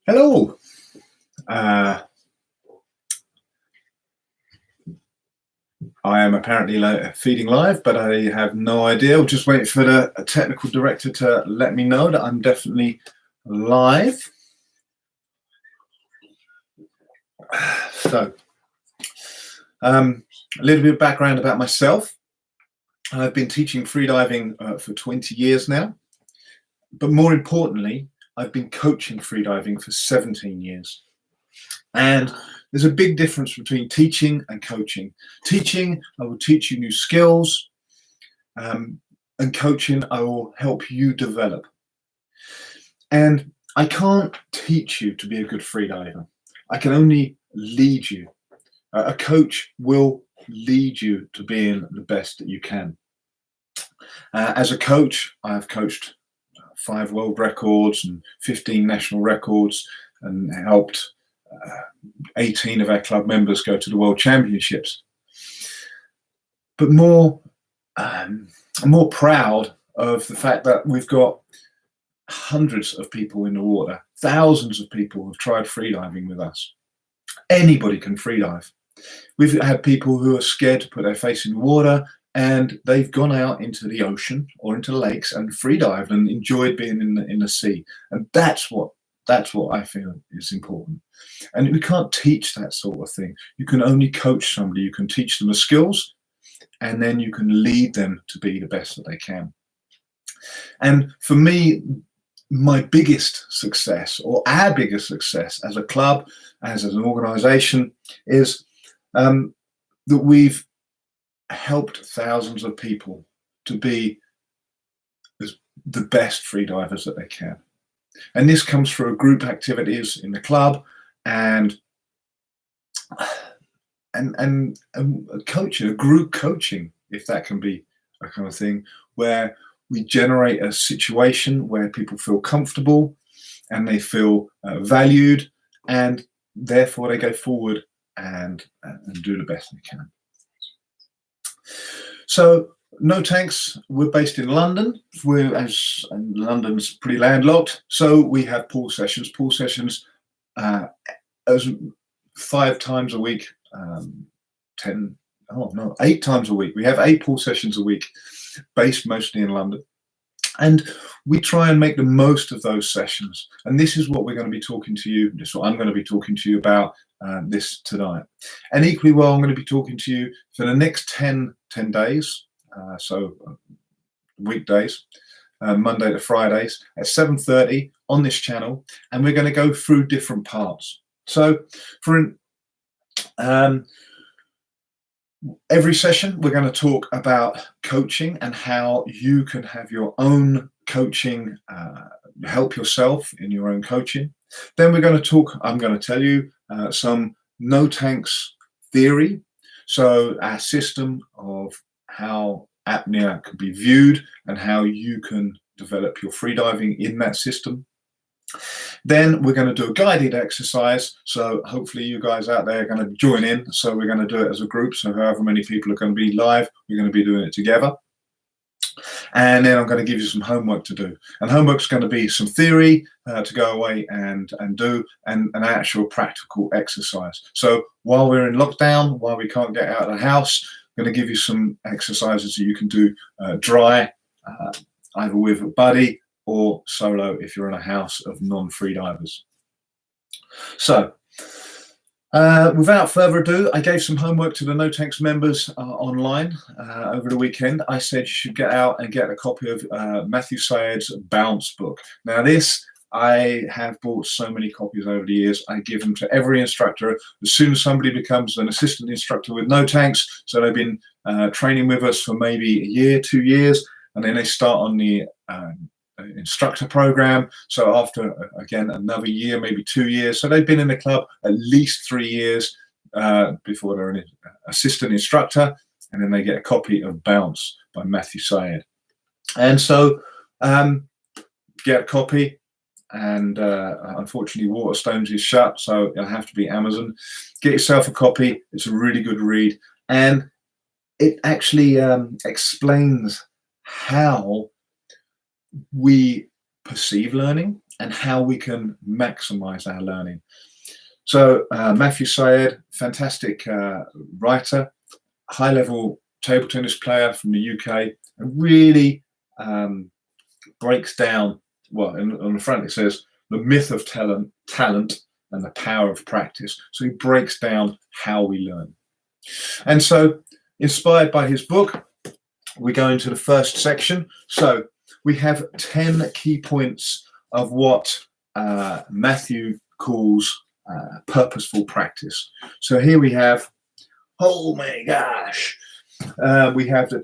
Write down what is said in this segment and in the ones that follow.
Hello. Uh, I am apparently feeding live, but I have no idea. We're just waiting for the technical director to let me know that I'm definitely live. So, a little bit of background about myself. I've been teaching freediving for 20 years now, but more importantly, I've been coaching freediving for 17 years. And there's a big difference between teaching and coaching. Teaching, I will teach you new skills, and coaching, I will help you develop. And I can't teach you to be a good freediver. I can only lead you. A coach will lead you to being the best that you can. As a coach, I have coached 5 world records and 15 national records and helped 18 of our club members go to the World Championships. But I'm more proud of the fact that we've got hundreds of people in the water, thousands of people who've tried freediving with us. Anybody can freedive. We've had people who are scared to put their face in the water, and they've gone out into the ocean or into lakes and freedived and enjoyed being in the sea. And that's what I feel is important. And we can't teach that sort of thing. You can only coach somebody. You can teach them the skills, and then you can lead them to be the best that they can. And for me, my biggest success, or our biggest success as a club, as an organization, is that we've helped thousands of people to be the best freedivers that they can. And this comes through group activities in the club and coaching, a group coaching, if that can be a kind of thing, where we generate a situation where people feel comfortable and they feel valued, and therefore they go forward and do the best they can. So NoTanx, we're based in London. And London's pretty landlocked, so we have pool sessions. Pool sessions as 5 times a week, 8 times a week. We have 8 pool sessions a week, based mostly in London. And we try and make the most of those sessions. And this is what we're going to be talking to you, this is what I'm going to be talking to you about this tonight. And equally well, I'm going to be talking to you for the next 10 days, so weekdays, Monday to Fridays at 7:30 on this channel, and we're going to go through different parts. So for every session, we're going to talk about coaching and how you can have your own coaching, help yourself in your own coaching. Then we're going to talk, I'm going to tell you some NoTanx theory. So our system of how apnea can be viewed and how you can develop your freediving in that system. Then we're going to do a guided exercise, so hopefully you guys out there are going to join in. So we're going to do it as a group, so however many people are going to be live, we're going to be doing it together. And then I'm going to give you some homework to do, and homework's going to be some theory to go away and do, and an actual practical exercise. So while we're in lockdown, while we can't get out of the house, I'm going to give you some exercises that you can do dry, either with a buddy or solo if you're in a house of non-freedivers. So without further ado, I gave some homework to the NoTanx members online over the weekend. I said you should get out and get a copy of Matthew Syed's Bounce book. Now this, I have bought so many copies over the years. I give them to every instructor as soon as somebody becomes an assistant instructor with NoTanx. So they've been training with us for maybe a year, 2 years, and then they start on the instructor program. So after again another year, maybe 2 years, so they've been in the club at least 3 years before they're an assistant instructor, and then they get a copy of Bounce by Matthew Syed. And so get a copy, and unfortunately Waterstones is shut, so it'll have to be Amazon. Get yourself a copy. It's a really good read, and it actually explains how we perceive learning and how we can maximize our learning. So Matthew Syed, fantastic writer, high-level table tennis player from the UK, and really breaks down, well, on the front it says, the myth of talent and the power of practice. So he breaks down how we learn. And so, inspired by his book, we go into the first section. So we have 10 key points of what Matthew calls purposeful practice. So here we have, oh my gosh, we have the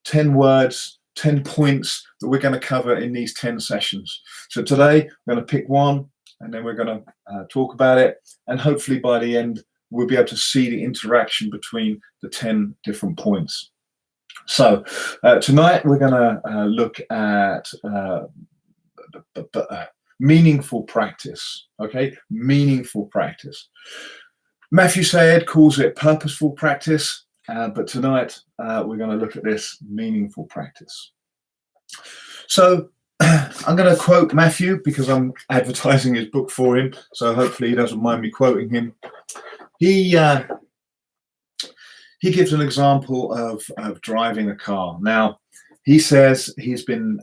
10 words, 10 points that we're going to cover in these 10 sessions. So today we're going to pick one, and then we're going to talk about it, and hopefully by the end we'll be able to see the interaction between the 10 different points. So tonight we're going to look at meaningful practice. Okay, meaningful practice. Matthew Syed calls it purposeful practice, but tonight we're going to look at this meaningful practice. So I'm going to quote Matthew because I'm advertising his book for him, so hopefully he doesn't mind me quoting him. He gives an example of driving a car. Now, he says he's been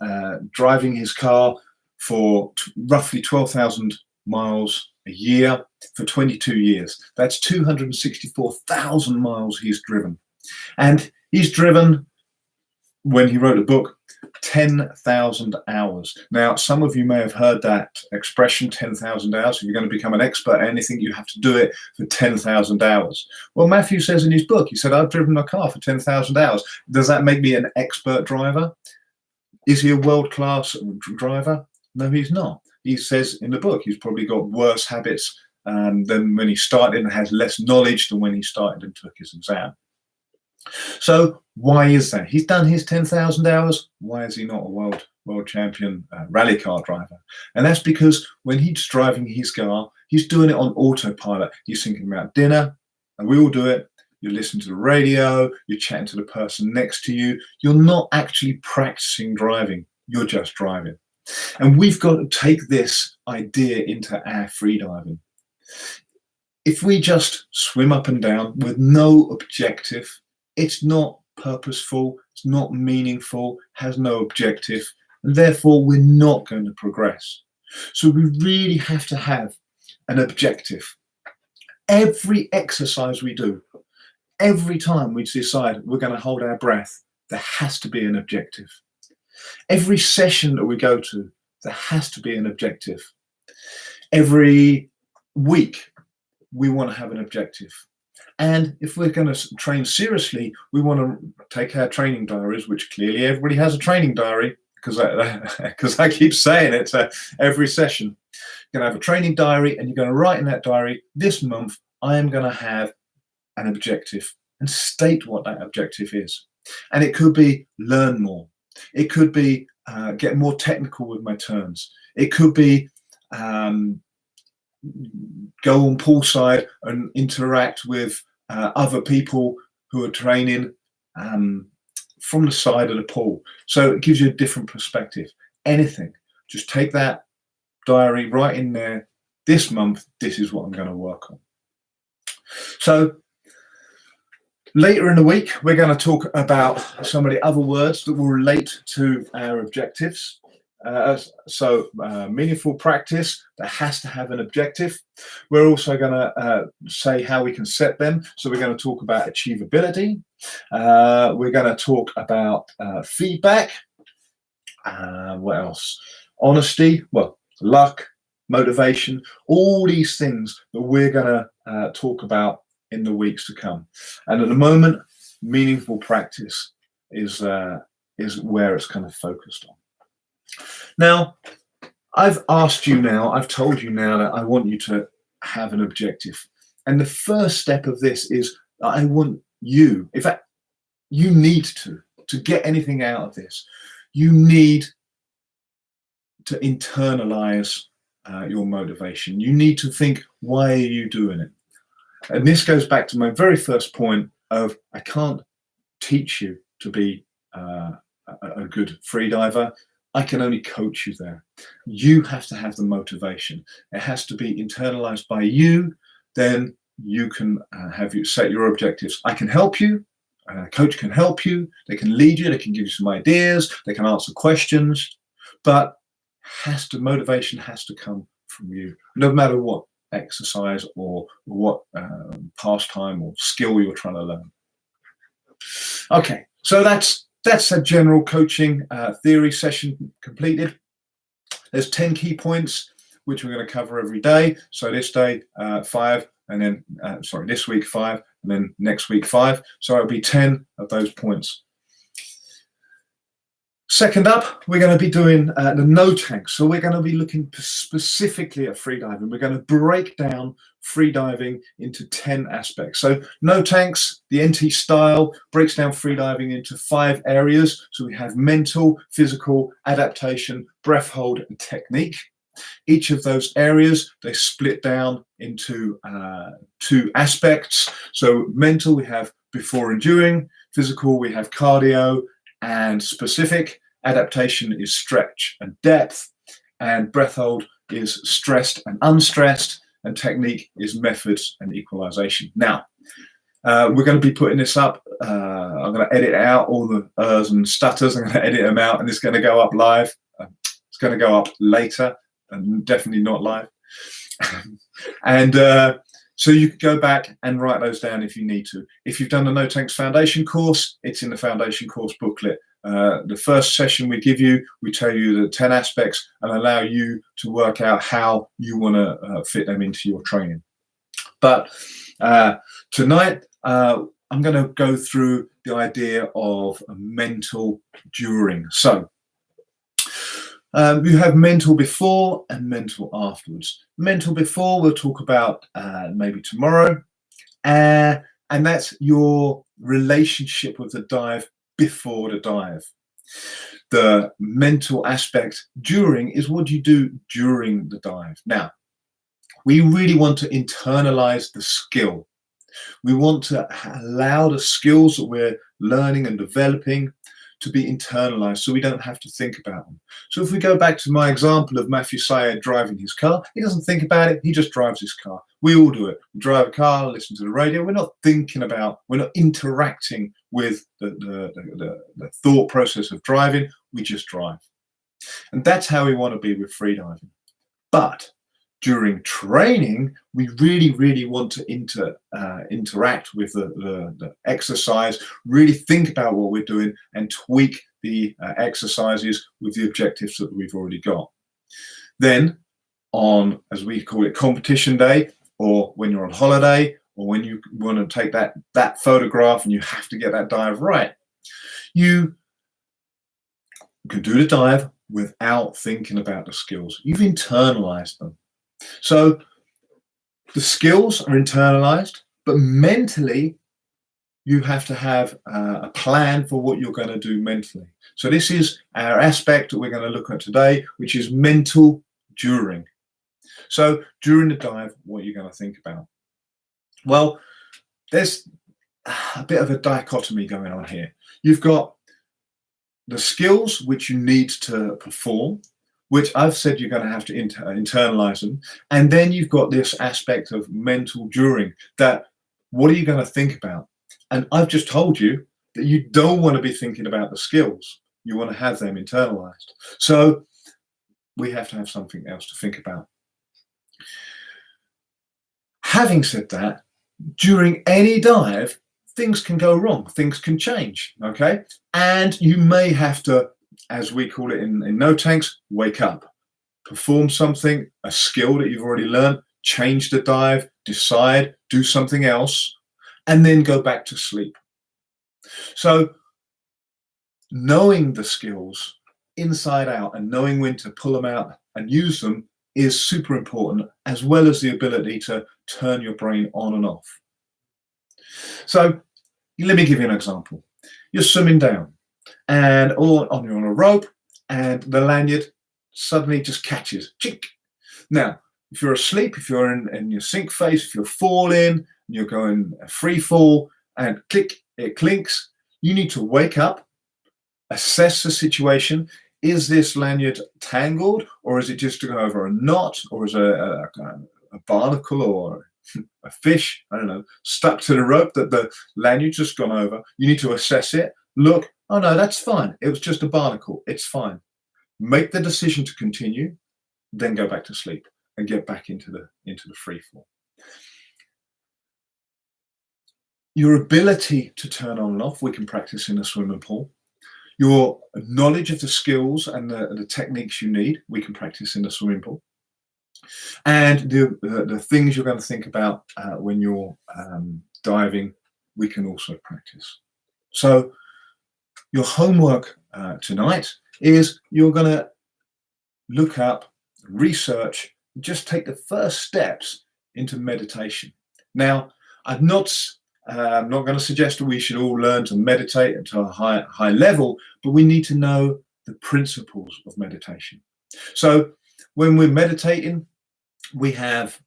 driving his car for roughly 12,000 miles a year for 22 years. That's 264,000 miles he's driven. And he's driven, when he wrote the book, 10,000 hours. Now, some of you may have heard that expression, 10,000 hours. If you're going to become an expert at anything, you have to do it for 10,000 hours. Well, Matthew says in his book, he said, I've driven a car for 10,000 hours. Does that make me an expert driver? Is he a world-class driver? No, he's not. He says in the book, he's probably got worse habits than when he started and has less knowledge than when he started and took his exam. So why is that? He's done his 10,000 hours. Why is he not a world champion rally car driver? And that's because when he's driving his car, he's doing it on autopilot. He's thinking about dinner, and we all do it. You listen to the radio, you're chatting to the person next to you. You're not actually practicing driving. You're just driving. And we've got to take this idea into our freediving. If we just swim up and down with no objective, it's not purposeful, it's not meaningful, has no objective, and therefore we're not going to progress. So we really have to have an objective. Every exercise we do, every time we decide we're going to hold our breath, there has to be an objective. Every session that we go to, there has to be an objective. Every week, we want to have an objective. And if we're going to train seriously, we want to take our training diaries, which clearly everybody has a training diary, because I keep saying it to every session. You're going to have a training diary, and you're going to write in that diary, this month, I am going to have an objective, and state what that objective is. And it could be learn more. It could be get more technical with my turns. It could be go on poolside and interact with other people who are training from the side of the pool. So it gives you a different perspective. Anything. Just take that diary right in there. This month, this is what I'm going to work on. So later in the week, we're going to talk about some of the other words that will relate to our objectives. Meaningful practice that has to have an objective. We're also going to say how we can set them. So we're going to talk about achievability. We're going to talk about feedback. What else? Honesty. Well, luck, motivation. All these things that we're going to talk about in the weeks to come. And at the moment, meaningful practice is where it's kind of focused on. Now, I've told you now that I want you to have an objective. And the first step of this is I want you, in fact, you need to get anything out of this, you need to internalize your motivation. You need to think, why are you doing it? And this goes back to my very first point of I can't teach you to be a good freediver. I can only coach you there. You have to have the motivation. It has to be internalized by you. Then you can set your objectives. I can help you. A coach can help you. They can lead you. They can give you some ideas. They can answer questions. But motivation has to come from you, no matter what exercise or what pastime or skill you're trying to learn. Okay, so that's a general coaching theory session completed. There's 10 key points which we're going to cover every day. So this day 5, and then this week 5, and then next week 5. So it'll be 10 of those points. Second up, we're going to be doing the NoTanx. So we're going to be looking specifically at freediving. We're going to break down freediving into 10 aspects. So NoTanx, the NT style, breaks down freediving into 5 areas. So we have mental, physical, adaptation, breath hold, and technique. Each of those areas, they split down into 2 aspects. So mental, we have before and during. Physical, we have cardio and specific. Adaptation is stretch and depth, and breath hold is stressed and unstressed, and technique is methods and equalization. Now, we're going to be putting this up. I'm going to edit out all the ers and stutters. I'm going to edit them out, and it's going to go up live. It's going to go up later, and definitely not live. And so you can go back and write those down if you need to. If you've done the NoTanx Foundation course, it's in the Foundation course booklet. The first session we give you, we tell you the 10 aspects and allow you to work out how you want to fit them into your training. But tonight, I'm going to go through the idea of mental during. So you have mental before and mental afterwards. Mental before, we'll talk about maybe tomorrow. And that's your relationship with the dive before the dive. The mental aspect during is what you do during the dive. Now, we really want to internalize the skill. We want to allow the skills that we're learning and developing to be internalized so we don't have to think about them. So if we go back to my example of Matthew Syed driving his car, he doesn't think about it, he just drives his car. We all do it. We drive a car, listen to the radio. We're not thinking about, we're not interacting with the thought process of driving. We just drive. And that's how we want to be with freediving. But during training, we really want to interact with the exercise, really think about what we're doing and tweak the exercises with the objectives that we've already got. Then on, as we call it, competition day, or when you're on holiday, or when you want to take that photograph and you have to get that dive right, you can do the dive without thinking about the skills. You've internalized them. So the skills are internalized, but mentally you have to have a plan for what you're going to do mentally. So this is our aspect that we're going to look at today, which is mental during. So during the dive, what are you going to think about? Well, there's a bit of a dichotomy going on here. You've got the skills which you need to perform, which I've said you're going to have to internalize them. And then you've got this aspect of mental during, that what are you going to think about? And I've just told you that you don't want to be thinking about the skills. You want to have them internalized. So we have to have something else to think about. Having said that, during any dive, things can go wrong, things can change, okay? And you may have to, as we call it in NoTanx, wake up, perform something, a skill that you've already learned, change the dive, decide, do something else, and then go back to sleep. So knowing the skills inside out and knowing when to pull them out and use them is super important, as well as the ability to turn your brain on and off. So let me give you an example. You're swimming down and you're on a rope and the lanyard suddenly just catches. Chink. Now, if you're asleep, if you're in your sink phase, if you're falling, and you're going free fall and click, it clinks, you need to wake up, assess the situation. is this lanyard tangled, or is it just to go over a knot, or is a barnacle or a fish, I don't know, stuck to the rope that the lanyard's just gone over? You need to assess it. Look, oh no, that's fine. It was just a barnacle. It's fine. Make the decision to continue, then go back to sleep and get back into the free fall. Your ability to turn on and off, we can practice in a swimming pool. Your knowledge of the skills and the techniques you need, we can practice in a swimming pool. And the things you're going to think about when you're diving, we can also practice. So your homework tonight is you're going to look up, research, just take the first steps into meditation. Now, I'm not going to suggest that we should all learn to meditate at a high level, but we need to know the principles of meditation. So when we're meditating, we have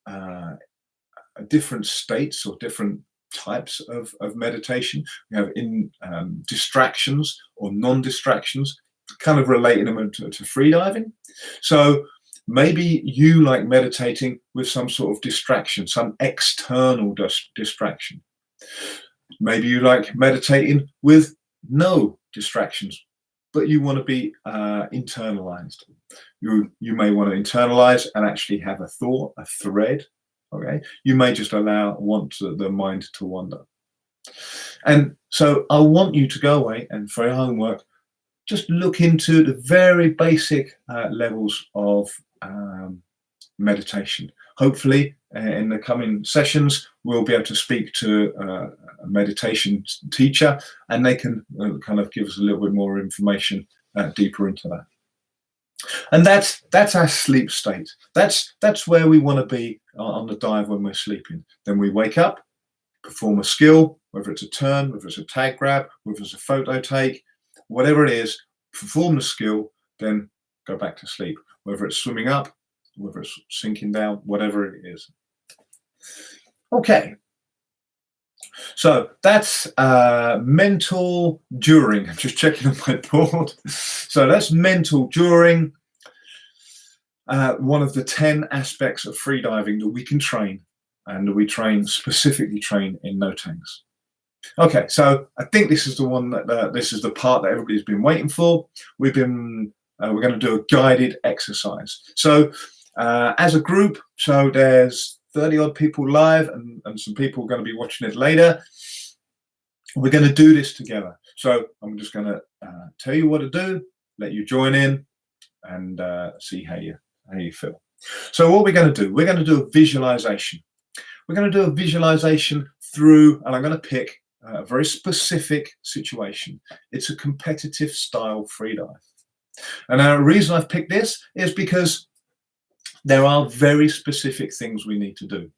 different states or different types of meditation. We have distractions or non-distractions, kind of relating them to freediving. So maybe you like meditating with some sort of distraction, some external distraction. Maybe you like meditating with no distractions, but you want to be internalized. You may want to internalize and actually have a thought, a thread. Okay, you may just want the mind to wander. And so I want you to go away and for your homework, just look into the very basic levels of meditation. Hopefully, in the coming sessions, we'll be able to speak to a meditation teacher, and they can kind of give us a little bit more information deeper into that. And that's our sleep state. That's where we want to be on the dive when we're sleeping. Then we wake up, perform a skill, whether it's a turn, whether it's a tag grab, whether it's a photo take, whatever it is, perform the skill, then go back to sleep. Whether it's swimming up, whether it's sinking down, whatever it is. Okay. So that's mental during. I'm just checking on my board. So that's mental during. One of the 10 aspects of freediving that we can train, and that we specifically train in NoTanx. Okay, so I think this is the one this is the part that everybody's been waiting for. We're going to do a guided exercise. So as a group, so there's 30 odd people live and some people are going to be watching it later. We're going to do this together. So I'm just going to tell you what to do, let you join in, and see how you feel. So what we're going to do, we're going to do a visualization. We're going to do a visualization through, and I'm going to pick a very specific situation. It's a competitive style freedive. And the reason I've picked this is because there are very specific things we need to do.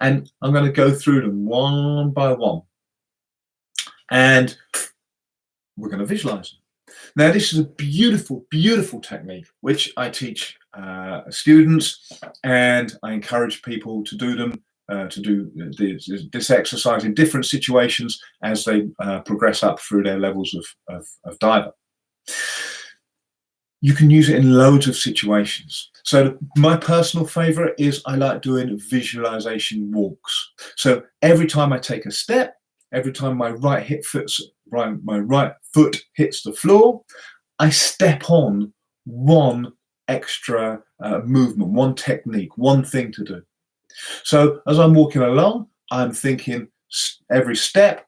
And I'm going to go through them one by one. And we're going to visualize them. Now, this is a beautiful, beautiful technique, which I teach students, and I encourage people to do them, to do this exercise in different situations as they progress up through their levels of diver. You can use it in loads of situations. So my personal favorite is I like doing visualization walks. So every time I take a step, every time my right foot hits the floor, I step on one extra movement, one technique, one thing to do. So as I'm walking along, I'm thinking every step,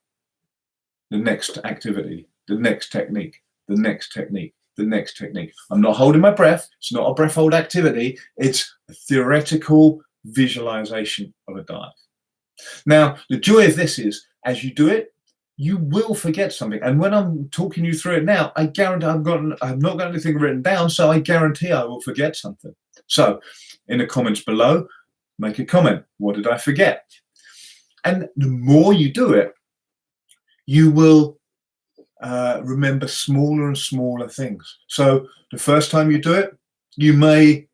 the next activity, the next technique, the next technique, the next technique. I'm not holding my breath. It's not a breath hold activity. It's a theoretical visualization of a dive. Now, the joy of this is, as you do it, you will forget something. And when I'm talking you through it now, I guarantee I've not got anything written down, so I guarantee I will forget something. So in the comments below, make a comment. What did I forget? And the more you do it, you will remember smaller and smaller things. So the first time you do it, you may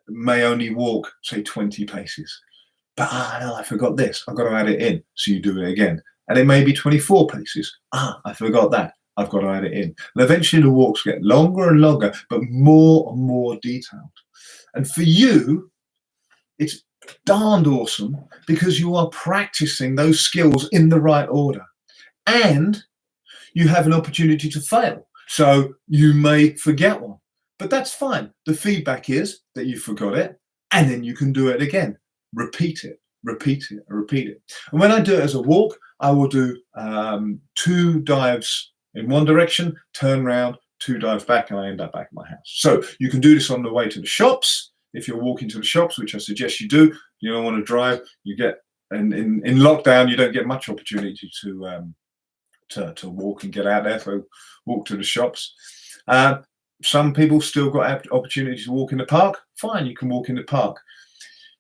only walk, say, 20 paces. But no, I forgot this. I've got to add it in. So you do it again. And it may be 24 paces. I forgot that. I've got to add it in. And eventually the walks get longer and longer, but more and more detailed. And for you, it's darned awesome because you are practicing those skills in the right order. And you have an opportunity to fail. So you may forget one, but that's fine. The feedback is that you forgot it, and then you can do it again. Repeat it, repeat it, repeat it. And when I do it as a walk, I will do 2 dives in one direction, turn around, 2 dives back, and I end up back at my house. So you can do this on the way to the shops. If you're walking to the shops, which I suggest you do, you don't want to drive, you get, and in lockdown, you don't get much opportunity to walk and get out there, so walk to the shops. Some people still got opportunities to walk in the park. Fine, you can walk in the park.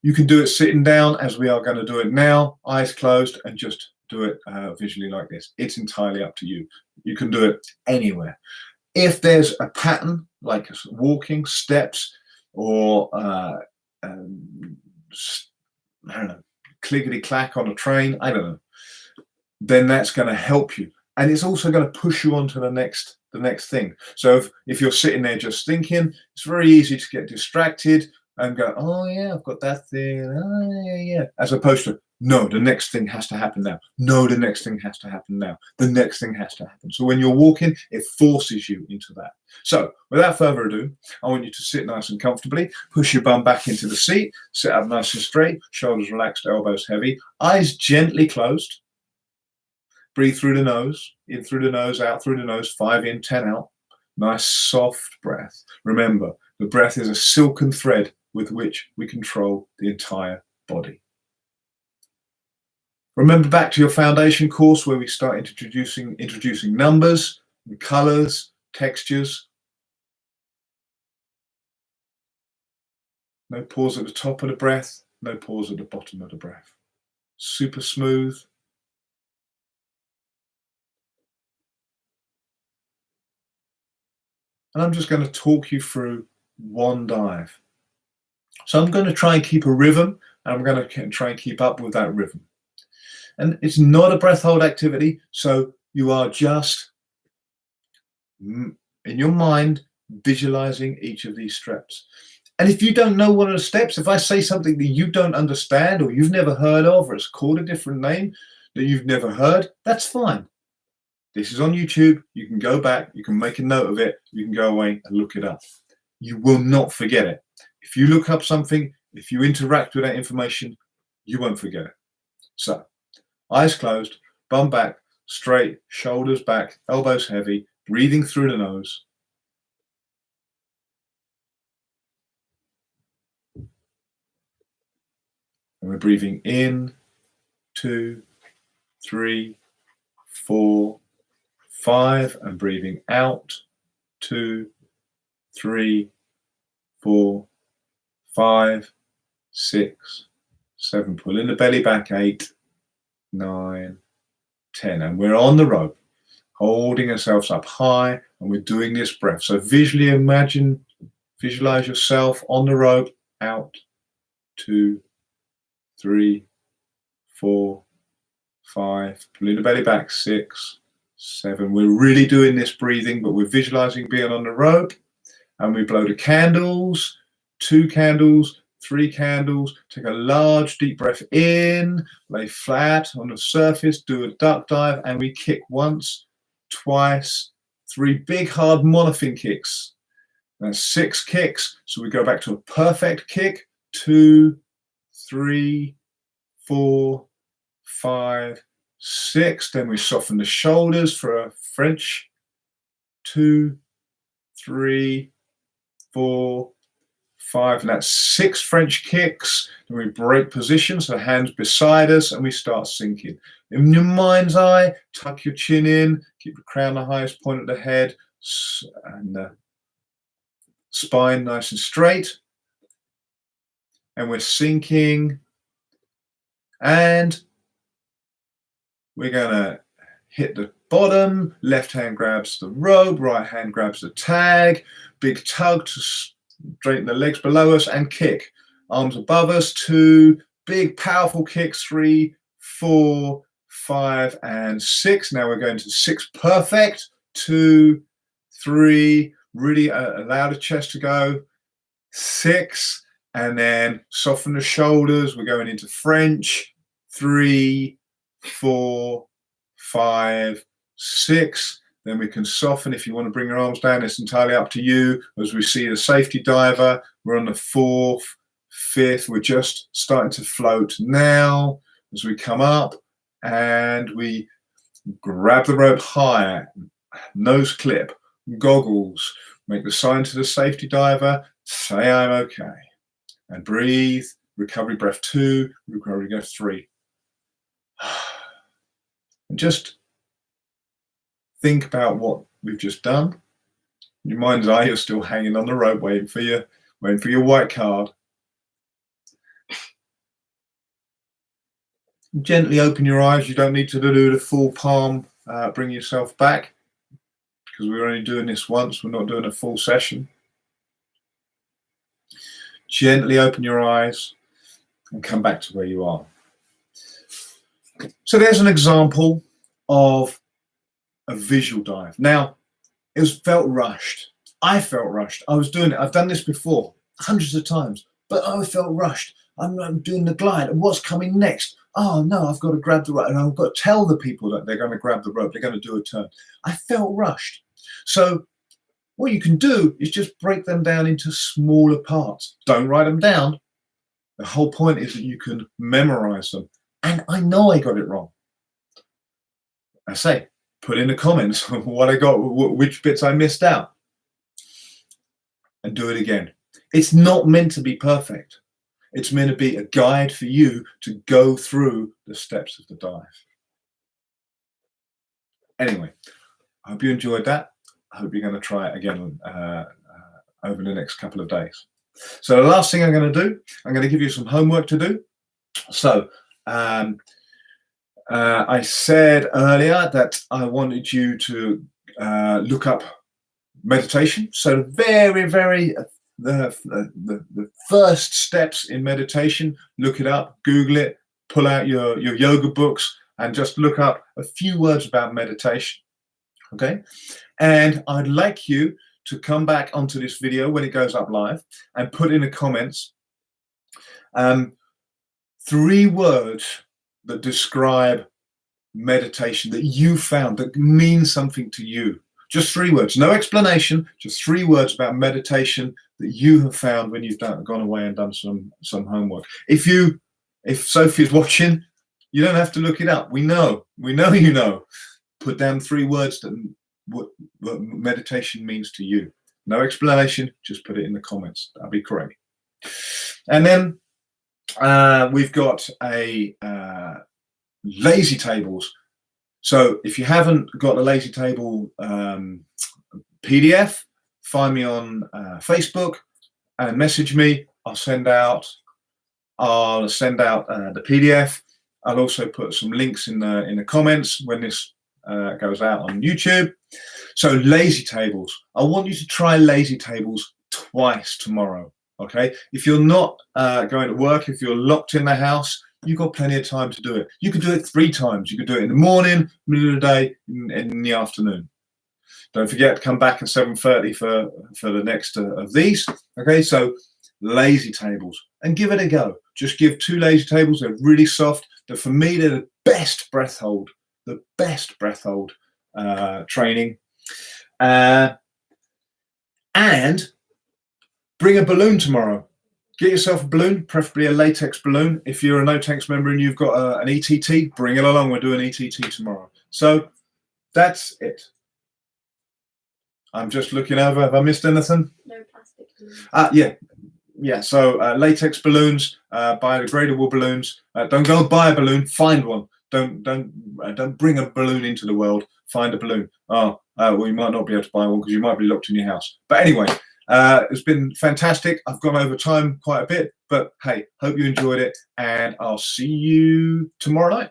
You can do it sitting down, as we are going to do it now, eyes closed, and just do it visually like this. It's entirely up to you. You can do it anywhere. If there's a pattern, like walking, steps, or I don't know, clickety-clack on a train, I don't know, then that's going to help you. And it's also going to push you on to the next thing. So if you're sitting there just thinking, it's very easy to get distracted and go, oh yeah, I've got that thing, oh yeah, as opposed to, no, the next thing has to happen now. No, the next thing has to happen now. The next thing has to happen. So when you're walking, it forces you into that. So without further ado, I want you to sit nice and comfortably, push your bum back into the seat, sit up nice and straight, shoulders relaxed, elbows heavy, eyes gently closed. Breathe through the nose, in through the nose, out through the nose, 5 in, 10 out. Nice soft breath. Remember, the breath is a silken thread with which we control the entire body. Remember back to your foundation course where we start introducing numbers, and colors, textures. No pause at the top of the breath, no pause at the bottom of the breath. Super smooth. And I'm just going to talk you through one dive. So I'm going to try and keep a rhythm, and I'm going to try and keep up with that rhythm. And it's not a breath hold activity, so you are just, in your mind, visualizing each of these steps. And if you don't know one of the steps, if I say something that you don't understand or you've never heard of, or it's called a different name that you've never heard, that's fine. This is on YouTube. You can go back, you can make a note of it, you can go away and look it up. You will not forget it. If you look up something, if you interact with that information, you won't forget it. So, eyes closed, bum back, straight, shoulders back, elbows heavy, breathing through the nose. And we're breathing in, 2, 3, 4, 5, and breathing out, 2, 3, 4, 5, 6, 7. Pulling the belly back, 8, 9, 10. And we're on the rope, holding ourselves up high, and we're doing this breath. So visualize yourself on the rope, out, 2, 3, 4, 5. Pulling the belly back, 6, 7. We're really doing this breathing, but we're visualizing being on the rope, and we blow the candles, 2 candles, 3 candles. Take a large deep breath in, lay flat on the surface, do a duck dive, and we kick once, twice, 3 big hard monofin kicks. That's 6 kicks. So we go back to a perfect kick, 2, 3, 4, 5, 6. Then we soften the shoulders for a French, 2, 3, 4, 5, and that's 6 French kicks. Then we break position, so hands beside us, and we start sinking. In your mind's eye, tuck your chin in, keep the crown the highest point of the head, and the spine nice and straight. And we're sinking, and we're going to hit the bottom. Left hand grabs the rope, right hand grabs the tag, big tug to straighten the legs below us, and kick. Arms above us, 2 big powerful kicks, 3, 4, 5, and 6. Now we're going to 6 perfect, 2, 3, really allow the chest to go, 6, and then soften the shoulders. We're going into French, 3, 4, 5, 6. Then we can soften. If you want to bring your arms down, it's entirely up to you. As we see the safety diver, we're on the 4th, 5th. We're just starting to float now as we come up, and we grab the rope higher, nose clip, goggles, make the sign to the safety diver, say I'm okay, and breathe. Recovery breath 2, recovery breath 3. And just think about what we've just done. In your mind's eye, you're still hanging on the rope, waiting for your white card. Gently open your eyes. You don't need to do the full palm. Bring yourself back, because we're only doing this once. We're not doing a full session. Gently open your eyes and come back to where you are. So there's an example of a visual dive. Now, it felt rushed. I felt rushed. I was doing it. I've done this before hundreds of times, but I felt rushed. I'm doing the glide, and what's coming next? Oh no, I've got to grab the rope, and I've got to tell the people that they're going to grab the rope, they're going to do a turn. I felt rushed. So what you can do is just break them down into smaller parts. Don't write them down. The whole point is that you can memorize them. And I know I got it wrong. I say, put in the comments what I got, which bits I missed out, and do it again. It's not meant to be perfect. It's meant to be a guide for you to go through the steps of the dive. Anyway, I hope you enjoyed that. I hope you're going to try it again over the next couple of days. So the last thing I'm going to do, I'm going to give you some homework to do. So I said earlier that I wanted you to look up meditation. So the first steps in meditation, look it up, Google it, pull out your yoga books, and just look up a few words about meditation. Okay, and I'd like you to come back onto this video when it goes up live and put in the comments 3 words that describe meditation that you found that mean something to you. Just 3 words, no explanation, just 3 words about meditation that you have found when you've gone away and done some homework. If Sophie's watching, you don't have to look it up. We know you know. Put down 3 words that what meditation means to you. No explanation, just put it in the comments. That'd be great. And then we've got a lazy tables. So if you haven't got a lazy table PDF, find me on Facebook and message me. I'll send out the PDF. I'll also put some links in the comments when this goes out on YouTube. So lazy tables. I want you to try lazy tables twice tomorrow. Okay. If you're not going to work, if you're locked in the house, you've got plenty of time to do it. You could do it 3 times. You could do it in the morning, middle of the day, in the afternoon. Don't forget to come back at 7:30 for the next of these. Okay, so lazy tables, and give it a go. Just give 2 lazy tables. They're really soft. For me, they're the best breath hold. The best breath hold training. And bring a balloon tomorrow. Get yourself a balloon, preferably a latex balloon. If you're a NoTanx member and you've got an ETT, bring it along. We're doing ETT tomorrow. So that's it. I'm just looking over. Have I missed anything? No plastic balloons. Yeah. So latex balloons, biodegradable balloons. Don't go buy a balloon. Find one. Don't bring a balloon into the world. Find a balloon. Well, you might not be able to buy one because you might be locked in your house. But anyway. It's been fantastic. I've gone over time quite a bit, but hey, hope you enjoyed it, and I'll see you tomorrow night.